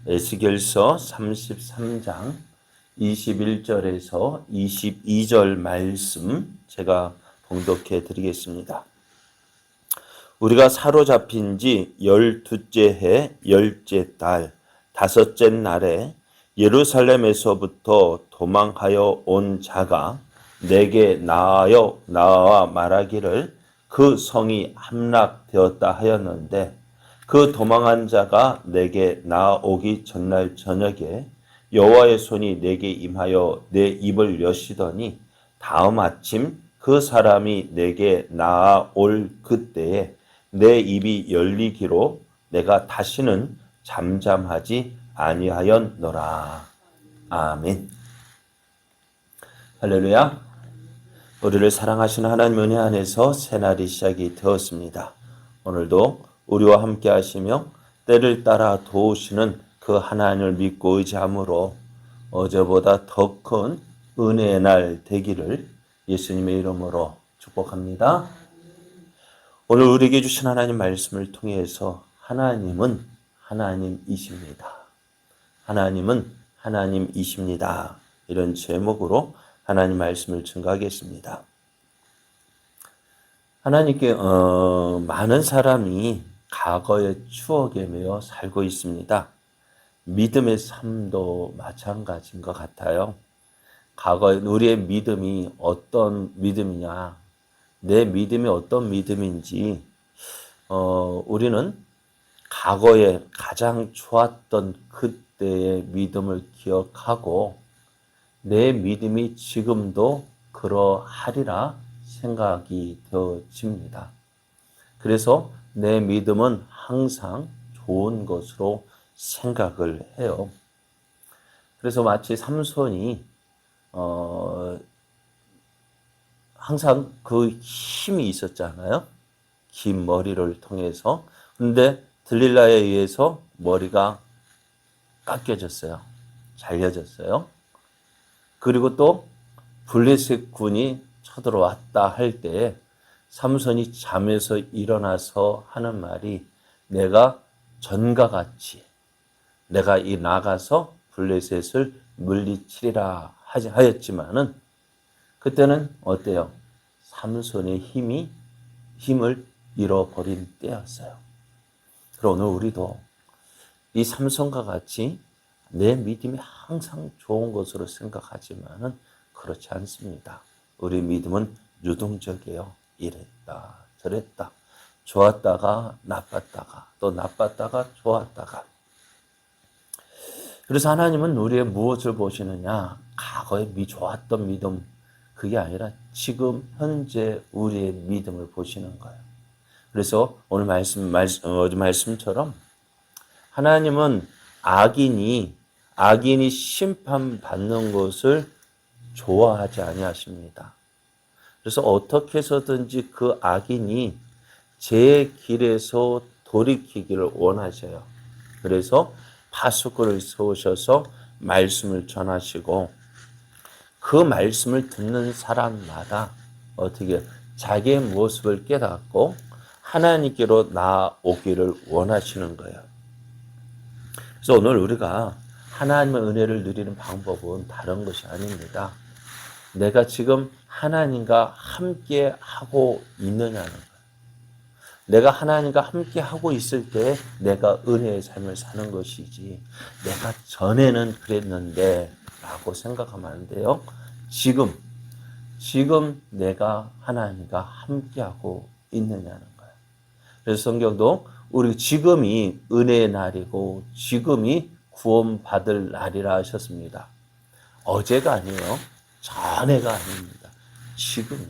에스겔서 33장 21절에서 22절 말씀 제가 봉독해 드리겠습니다. 우리가 사로잡힌 지 12째 해 10째 달 5째 날에 예루살렘에서부터 도망하여 온 자가 내게 나와 말하기를 그 성이 함락되었다 하였는데 그 도망한 자가 내게 나오기 전날 저녁에 여호와의 손이 내게 임하여 내 입을 여시더니 다음 아침 그 사람이 내게 나올 그때에 내 입이 열리기로 내가 다시는 잠잠하지 아니하였노라. 아멘. 할렐루야. 우리를 사랑하시는 하나님 은혜 안에서 새날이 시작이 되었습니다. 오늘도 우리와 함께 하시며 때를 따라 도우시는 그 하나님을 믿고 의지함으로 어제보다 더 큰 은혜의 날 되기를 예수님의 이름으로 축복합니다. 오늘 우리에게 주신 하나님 말씀을 통해서 하나님은 하나님이십니다. 하나님은 하나님이십니다. 이런 제목으로 하나님 말씀을 증거하겠습니다. 하나님께 많은 사람이 과거의 추억에 매여 살고 있습니다. 믿음의 삶도 마찬가지인 것 같아요. 과거에 우리의 믿음이 어떤 믿음이냐, 내 믿음이 어떤 믿음인지 우리는 과거에 가장 좋았던 그때의 믿음을 기억하고 내 믿음이 지금도 그러하리라 생각이 되어집니다. 그래서 내 믿음은 항상 좋은 것으로 생각을 해요. 그래서 마치 삼손이 항상 그 힘이 있었잖아요. 긴 머리를 통해서. 그런데 들릴라에 의해서 머리가 깎여졌어요. 잘려졌어요. 그리고 또 블레셋 군이 쳐들어왔다 할 때에 삼손이 잠에서 일어나서 하는 말이 내가 전과 같이 내가 나가서 블레셋을 물리치리라 하였지만은 그때는 어때요? 삼손의 힘을 잃어버린 때였어요. 그럼 오늘 우리도 이 삼손과 같이 내 믿음이 항상 좋은 것으로 생각하지만은 그렇지 않습니다. 우리 믿음은 유동적이에요. 이랬다 저랬다 좋았다가 나빴다가 또 나빴다가 좋았다가. 그래서 하나님은 우리의 무엇을 보시느냐? 과거에 좋았던 믿음 그게 아니라 지금 현재 우리의 믿음을 보시는 거예요. 그래서 오늘 말씀처럼 하나님은 악인이 심판받는 것을 좋아하지 아니하십니다. 그래서 어떻게 해서든지 그 악인이 제 길에서 돌이키기를 원하셔요. 그래서 파수꾼을 세우셔서 말씀을 전하시고 그 말씀을 듣는 사람마다 어떻게 자기의 모습을 깨닫고 하나님께로 나오기를 원하시는 거예요. 그래서 오늘 우리가 하나님의 은혜를 누리는 방법은 다른 것이 아닙니다. 내가 지금 하나님과 함께 하고 있느냐는 거예요. 내가 하나님과 함께 하고 있을 때 내가 은혜의 삶을 사는 것이지 내가 전에는 그랬는데 라고 생각하면 안 돼요. 지금 내가 하나님과 함께 하고 있느냐는 거예요. 그래서 성경도 우리 지금이 은혜의 날이고 지금이 구원받을 날이라 하셨습니다. 어제가 아니에요. 전에가 아닙니다. 지금이에요.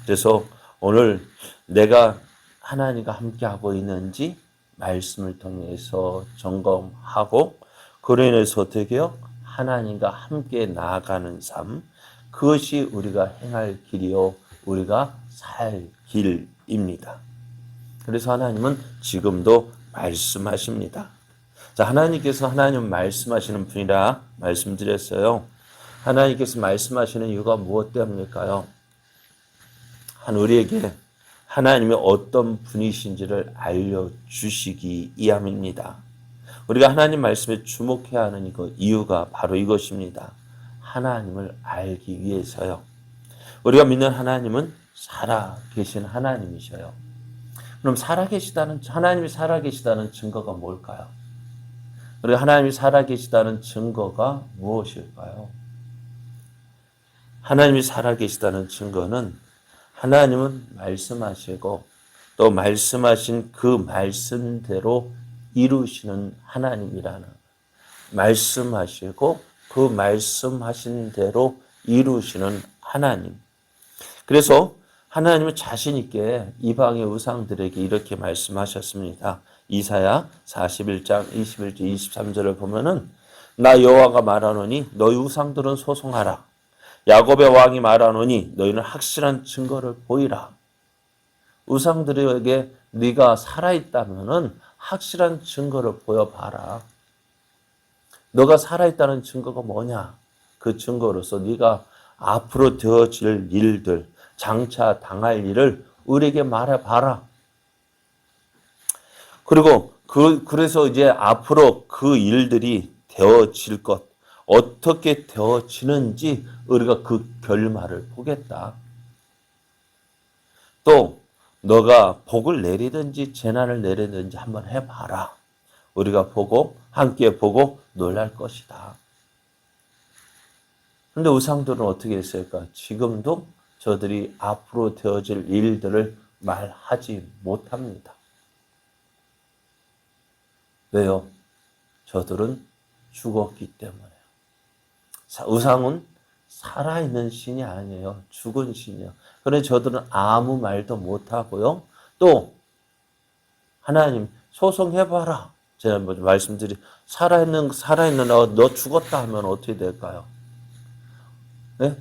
그래서 오늘 내가 하나님과 함께하고 있는지 말씀을 통해서 점검하고 그로 인해서 어떻게 해요? 하나님과 함께 나아가는 삶, 그것이 우리가 행할 길이요 우리가 살 길입니다. 그래서 하나님은 지금도 말씀하십니다. 자, 하나님께서 하나님 말씀하시는 분이라 말씀드렸어요. 하나님께서 말씀하시는 이유가 무엇 때문일까요? 우리에게 하나님이 어떤 분이신지를 알려주시기 위함입니다. 우리가 하나님 말씀에 주목해야 하는 이유가 바로 이것입니다. 하나님을 알기 위해서요. 우리가 믿는 하나님은 살아계신 하나님이셔요. 그럼 하나님이 살아계시다는 증거가 뭘까요? 우리가 하나님이 살아계시다는 증거가 무엇일까요? 하나님이 살아계시다는 증거는 하나님은 말씀하시고 또 말씀하신 그 말씀대로 이루시는 하나님이라는, 말씀하시고 그 말씀하신 대로 이루시는 하나님. 그래서 하나님은 자신 있게 이방의 우상들에게 이렇게 말씀하셨습니다. 이사야 41장 21절 23절을 보면은 나 여호와가 말하노니 너희 우상들은 소송하라. 야곱의 왕이 말하노니 너희는 확실한 증거를 보이라. 우상들에게 네가 살아있다면은 확실한 증거를 보여봐라. 너가 살아있다는 증거가 뭐냐? 그 증거로서 네가 앞으로 되어질 일들, 장차 당할 일을 우리에게 말해봐라. 그리고 그래서 이제 앞으로 그 일들이 되어질 것, 어떻게 되어지는지 우리가 그 결말을 보겠다. 또 너가 복을 내리든지 재난을 내리든지 한번 해봐라. 우리가 함께 보고 놀랄 것이다. 그런데 우상들은 어떻게 했을까? 지금도 저들이 앞으로 되어질 일들을 말하지 못합니다. 왜요? 저들은 죽었기 때문에요. 우상은 살아있는 신이 아니에요. 죽은 신이요. 그런데 저들은 아무 말도 못하고요. 또 하나님 소송해봐라. 제가 말씀드린 살아있는 너 죽었다 하면 어떻게 될까요? 네?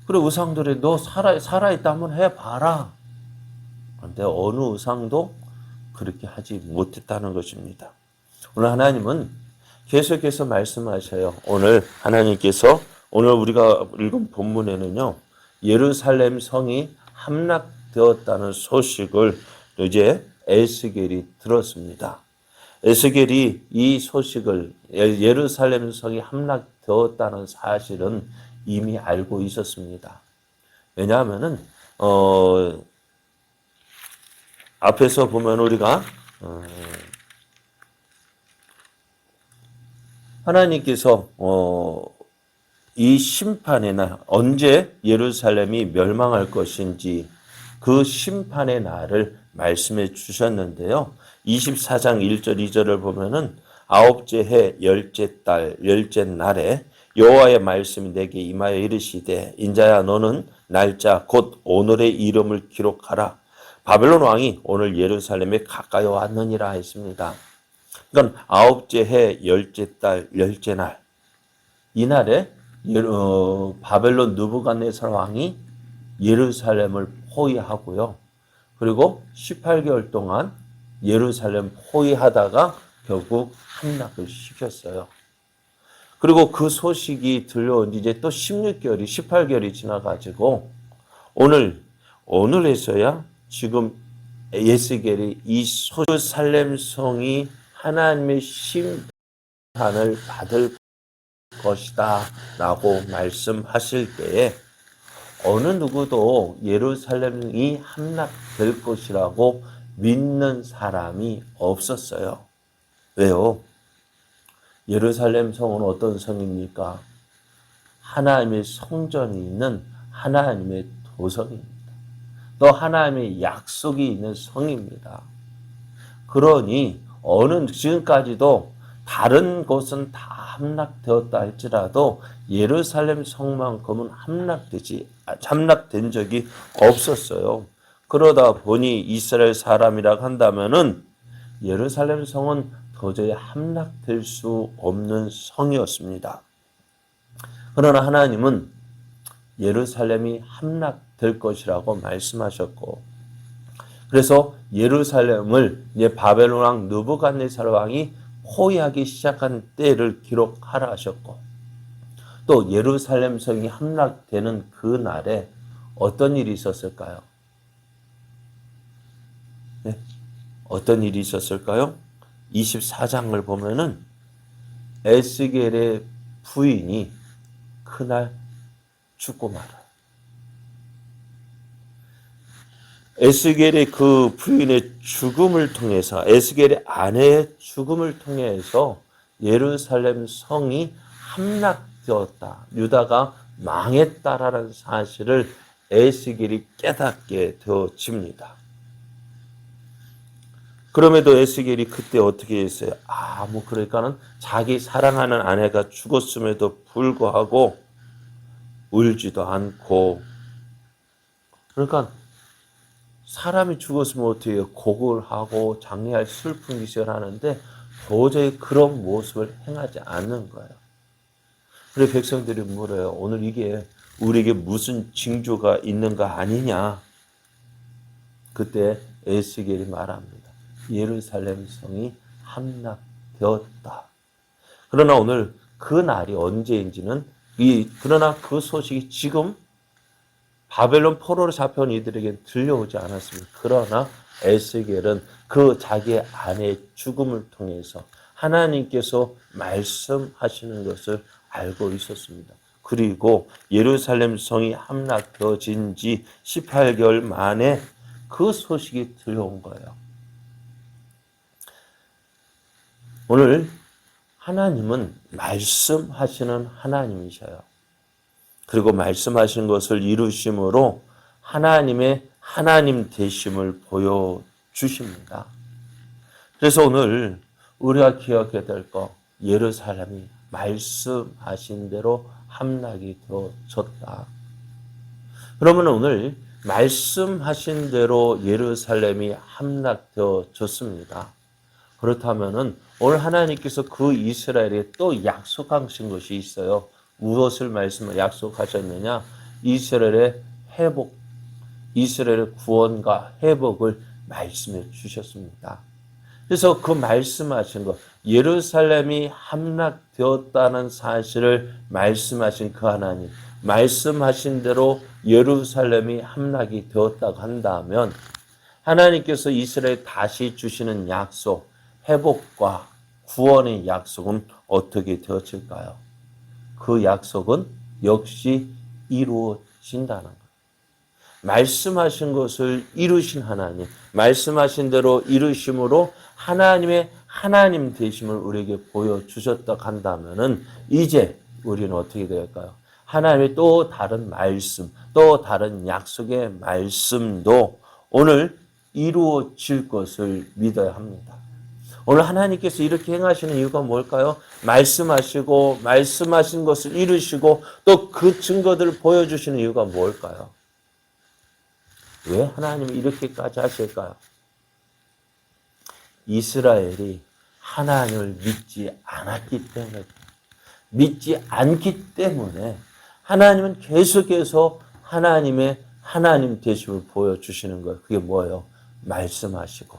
그래 우상들이 너 살아있다 한번 해봐라. 그런데 어느 우상도 그렇게 하지 못했다는 것입니다. 오늘 하나님은 계속해서 말씀하셔요. 오늘 하나님께서 오늘 우리가 읽은 본문에는요. 예루살렘 성이 함락되었다는 소식을 이제 에스겔이 들었습니다. 에스겔이 이 소식을 예루살렘 성이 함락되었다는 사실은 이미 알고 있었습니다. 왜냐하면은 앞에서 보면 우리가 하나님께서 이 심판의 날, 언제 예루살렘이 멸망할 것인지 그 심판의 날을 말씀해 주셨는데요. 24장 1절 2절을 보면은 아홉째 해 열째 달 열째 날에 여호와의 말씀이 내게 임하여 이르시되 인자야 너는 날짜 곧 오늘의 이름을 기록하라. 바벨론 왕이 오늘 예루살렘에 가까이 왔느니라 했습니다. 그러니까 아홉째 해 열째 달 열째 날 이날에 바벨론 느부갓네살 왕이 예루살렘을 포위하고요. 그리고 18개월 동안 예루살렘 포위하다가 결국 함락을 시켰어요. 그리고 그 소식이 들려온 이제 또 16개월이 18개월이 지나가지고 오늘에서야 지금 에스겔이 이 예루살렘 성이 하나님의 심판을 받을 것이다 라고 말씀하실 때에 어느 누구도 예루살렘이 함락될 것이라고 믿는 사람이 없었어요. 왜요? 예루살렘 성은 어떤 성입니까? 하나님의 성전이 있는 하나님의 도성입니다. 또 하나님의 약속이 있는 성입니다. 그러니 지금까지도 다른 곳은 다 함락되었다 할지라도 예루살렘 성만큼은 함락된 적이 없었어요. 그러다 보니 이스라엘 사람이라 한다면은 예루살렘 성은 도저히 함락될 수 없는 성이었습니다. 그러나 하나님은 예루살렘이 함락될 것이라고 말씀하셨고, 그래서 예루살렘을 이제 바벨론 왕 느부갓네살 왕이 포위하기 시작한 때를 기록하라 하셨고, 또 예루살렘 성이 함락되는 그 날에 어떤 일이 있었을까요? 네? 어떤 일이 있었을까요? 24장을 보면은 에스겔의 부인이 그날 죽고 말아요. 에스겔의 그 부인의 죽음을 통해서, 에스겔의 아내의 죽음을 통해서 예루살렘 성이 함락되었다. 유다가 망했다라는 사실을 에스겔이 깨닫게 되어집니다. 그럼에도 에스겔이 그때 어떻게 했어요? 그러니까는 자기 사랑하는 아내가 죽었음에도 불구하고 울지도 않고, 그러니까 사람이 죽었으면 어떻게 해요? 곡을 하고 장례할 슬픈 기세를 하는데 도저히 그런 모습을 행하지 않는 거예요. 그래서 백성들이 물어요. 오늘 이게 우리에게 무슨 징조가 있는가 아니냐? 그때 에스겔이 말합니다. 예루살렘 성이 함락되었다. 그러나 오늘 그 날이 언제인지는 그러나 그 소식이 지금 바벨론 포로로 잡혀온 이들에게 들려오지 않았습니다. 그러나 에스겔은 그 자기의 아내의 죽음을 통해서 하나님께서 말씀하시는 것을 알고 있었습니다. 그리고 예루살렘 성이 함락되어진 지 18개월 만에 그 소식이 들려온 거예요. 오늘 하나님은 말씀하시는 하나님이셔요. 그리고 말씀하신 것을 이루심으로 하나님의 하나님 되심을 보여주십니다. 그래서 오늘 우리가 기억해야 될 것, 예루살렘이 말씀하신 대로 함락이 되어졌다. 그러면 오늘 말씀하신 대로 예루살렘이 함락되어졌습니다. 그렇다면은 오늘 하나님께서 그 이스라엘에 또 약속하신 것이 있어요. 무엇을 약속하셨느냐? 이스라엘의 회복, 이스라엘의 구원과 회복을 말씀해 주셨습니다. 그래서 그 말씀하신 것, 예루살렘이 함락되었다는 사실을 말씀하신 그 하나님, 말씀하신 대로 예루살렘이 함락이 되었다고 한다면 하나님께서 이스라엘에 다시 주시는 약속, 회복과 구원의 약속은 어떻게 되어질까요? 그 약속은 역시 이루어진다는 것. 말씀하신 것을 이루신 하나님, 말씀하신 대로 이루심으로 하나님의 하나님 되심을 우리에게 보여주셨다고 한다면은 이제 우리는 어떻게 될까요? 하나님의 또 다른 말씀, 또 다른 약속의 말씀도 오늘 이루어질 것을 믿어야 합니다. 오늘 하나님께서 이렇게 행하시는 이유가 뭘까요? 말씀하시고 말씀하신 것을 이루시고 또 그 증거들을 보여주시는 이유가 뭘까요? 왜 하나님이 이렇게까지 하실까요? 이스라엘이 하나님을 믿지 않았기 때문에, 믿지 않기 때문에 하나님은 계속해서 하나님의 하나님 되심을 보여주시는 거예요. 그게 뭐예요? 말씀하시고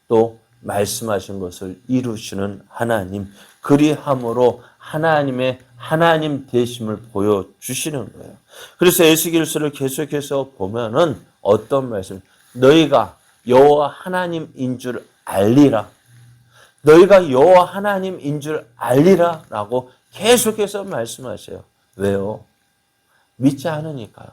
또 말씀하신 것을 이루시는 하나님, 그리함으로 하나님의 하나님 되심을 보여주시는 거예요. 그래서 에스겔서를 계속해서 보면은 어떤 말씀? 너희가 여호와 하나님인 줄 알리라. 너희가 여호와 하나님인 줄 알리라 라고 계속해서 말씀하셔요. 왜요? 믿지 않으니까요.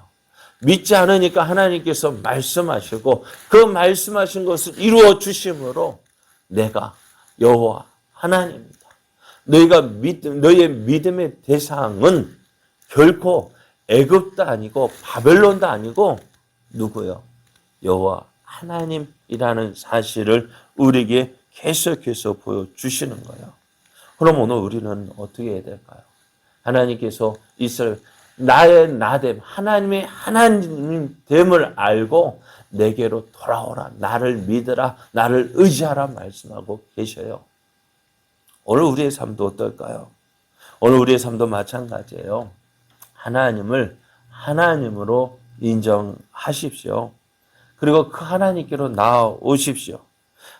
믿지 않으니까 하나님께서 말씀하시고 그 말씀하신 것을 이루어 주심으로 내가 여호와 하나님이다. 너희의 믿음의 대상은 결코 애굽도 아니고 바벨론도 아니고 누구요? 여호와 하나님이라는 사실을 우리에게 계속해서 보여주시는 거예요. 그럼 오늘 우리는 어떻게 해야 될까요? 하나님께서 이스라엘 나의 나됨, 하나님의 하나님됨을 알고 내게로 돌아오라, 나를 믿으라, 나를 의지하라 말씀하고 계셔요. 오늘 우리의 삶도 어떨까요? 오늘 우리의 삶도 마찬가지예요. 하나님을 하나님으로 인정하십시오. 그리고 그 하나님께로 나아오십시오.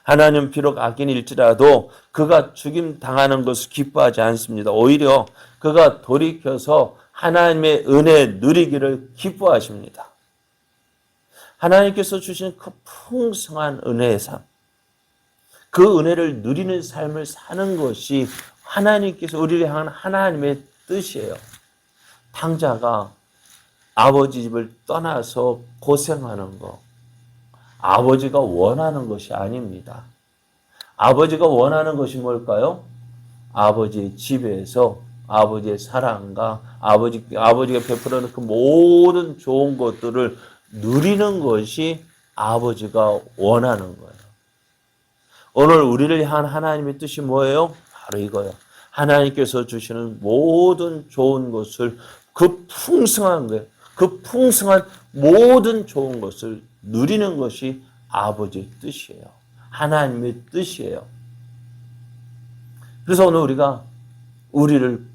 하나님 비록 악인일지라도 그가 죽임 당하는 것을 기뻐하지 않습니다. 오히려 그가 돌이켜서 하나님의 은혜 누리기를 기뻐하십니다. 하나님께서 주신 그 풍성한 은혜의 삶, 그 은혜를 누리는 삶을 사는 것이 하나님께서 우리를 향한 하나님의 뜻이에요. 탕자가 아버지 집을 떠나서 고생하는 것, 아버지가 원하는 것이 아닙니다. 아버지가 원하는 것이 뭘까요? 아버지의 집에서 아버지의 사랑과 아버지가 베풀어 놓은 그 모든 좋은 것들을 누리는 것이 아버지가 원하는 거예요. 오늘 우리를 향한 하나님의 뜻이 뭐예요? 바로 이거예요. 하나님께서 주시는 모든 좋은 것을 그 풍성한 거예요. 그 풍성한 모든 좋은 것을 누리는 것이 아버지의 뜻이에요. 하나님의 뜻이에요. 그래서 오늘 우리를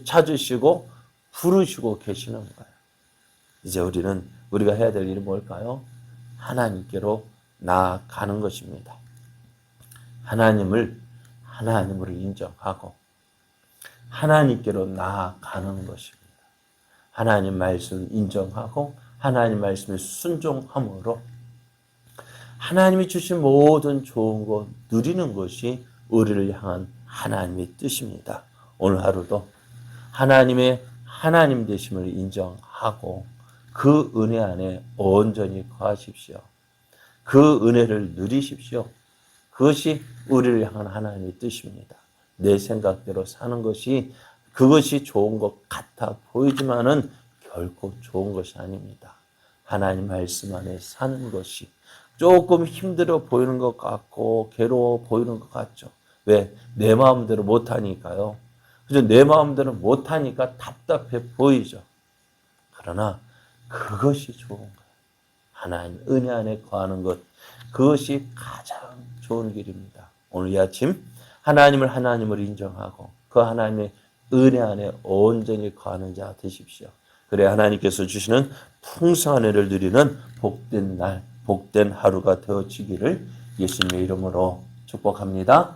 찾으시고 부르시고 계시는 거예요. 이제 우리가 해야 될 일은 뭘까요? 하나님께로 나아가는 것입니다. 하나님으로 인정하고 하나님께로 나아가는 것입니다. 하나님 말씀을 인정하고 하나님 말씀에 순종함으로 하나님이 주신 모든 좋은 것 누리는 것이 우리를 향한 하나님의 뜻입니다. 오늘 하루도 하나님의 하나님 되심을 인정하고 그 은혜 안에 온전히 거하십시오. 그 은혜를 누리십시오. 그것이 우리를 향한 하나님의 뜻입니다. 내 생각대로 사는 것이 그것이 좋은 것 같아 보이지만은 결코 좋은 것이 아닙니다. 하나님 말씀 안에 사는 것이 조금 힘들어 보이는 것 같고 괴로워 보이는 것 같죠. 왜? 내 마음대로 못하니까요. 그죠? 내 마음대로 못하니까 답답해 보이죠. 그러나 그것이 좋은 거예요. 하나님 은혜 안에 거하는 것, 그것이 가장 좋은 길입니다. 오늘 이 아침 하나님을 인정하고 그 하나님의 은혜 안에 온전히 거하는 자 되십시오. 그래 하나님께서 주시는 풍성한 은혜를 누리는 복된 날, 복된 하루가 되어지기를 예수님의 이름으로 축복합니다.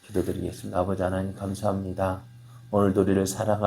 기도드리겠습니다. 아버지 하나님 감사합니다. 오늘도 우리를 사랑하시고